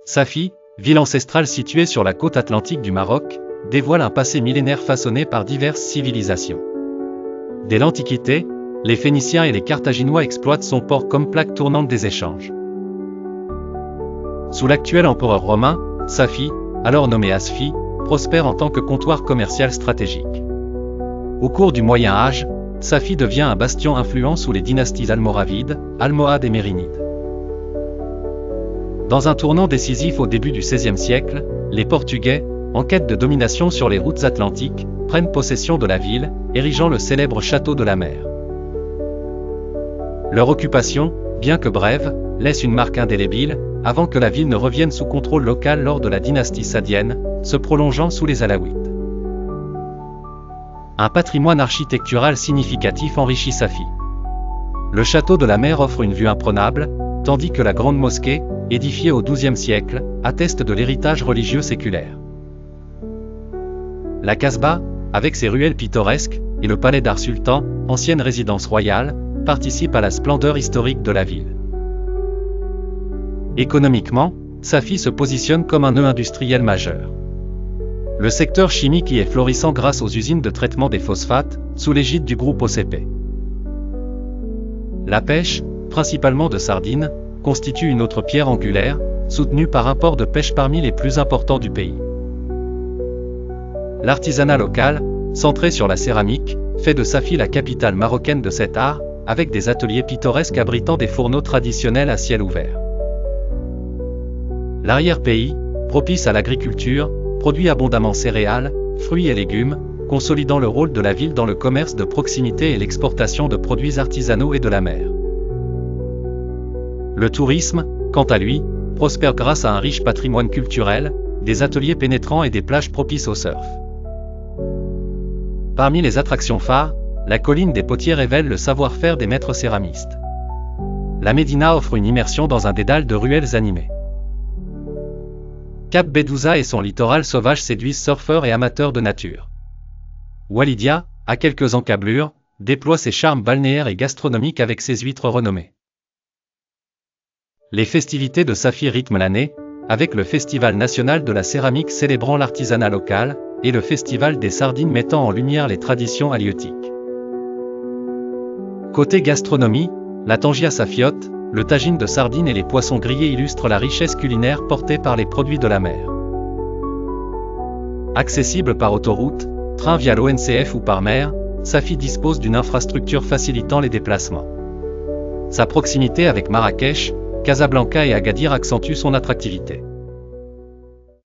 Safi, ville ancestrale située sur la côte atlantique du Maroc, dévoile un passé millénaire façonné par diverses civilisations. Dès l'Antiquité, les Phéniciens et les Carthaginois exploitent son port comme plaque tournante des échanges. Sous l'actuel empereur romain, Safi, alors nommé Asfi, prospère en tant que comptoir commercial stratégique. Au cours du Moyen Âge, Safi devient un bastion influent sous les dynasties almoravides, almohades et mérinides. Dans un tournant décisif au début du XVIe siècle, les Portugais, en quête de domination sur les routes atlantiques, prennent possession de la ville, érigeant le célèbre château de la mer. Leur occupation, bien que brève, laisse une marque indélébile, avant que la ville ne revienne sous contrôle local lors de la dynastie sadienne, se prolongeant sous les Alaouites. Un patrimoine architectural significatif enrichit Safi. Le château de la mer offre une vue imprenable, tandis que la grande mosquée, édifiée au XIIe siècle, atteste de l'héritage religieux séculaire. La Casbah, avec ses ruelles pittoresques, et le palais d'Ar Sultan, ancienne résidence royale, participe à la splendeur historique de la ville. Économiquement, Safi se positionne comme un nœud industriel majeur. Le secteur chimique y est florissant grâce aux usines de traitement des phosphates, sous l'égide du groupe OCP. La pêche, principalement de sardines, constitue une autre pierre angulaire, soutenue par un port de pêche parmi les plus importants du pays. L'artisanat local, centré sur la céramique, fait de Safi la capitale marocaine de cet art, avec des ateliers pittoresques abritant des fourneaux traditionnels à ciel ouvert. L'arrière-pays, propice à l'agriculture, produit abondamment céréales, fruits et légumes, consolidant le rôle de la ville dans le commerce de proximité et l'exportation de produits artisanaux et de la mer. Le tourisme, quant à lui, prospère grâce à un riche patrimoine culturel, des ateliers pénétrants et des plages propices au surf. Parmi les attractions phares, la colline des Potiers révèle le savoir-faire des maîtres céramistes. La Médina offre une immersion dans un dédale de ruelles animées. Cap Bedouza et son littoral sauvage séduisent surfeurs et amateurs de nature. Walidia, à quelques encablures, déploie ses charmes balnéaires et gastronomiques avec ses huîtres renommées. Les festivités de Safi rythment l'année, avec le Festival national de la céramique célébrant l'artisanat local, et le Festival des sardines mettant en lumière les traditions halieutiques. Côté gastronomie, la tangia safiote, le tagine de sardines et les poissons grillés illustrent la richesse culinaire portée par les produits de la mer. Accessible par autoroute, train via l'ONCF ou par mer, Safi dispose d'une infrastructure facilitant les déplacements. Sa proximité avec Marrakech, Casablanca et Agadir accentue son attractivité.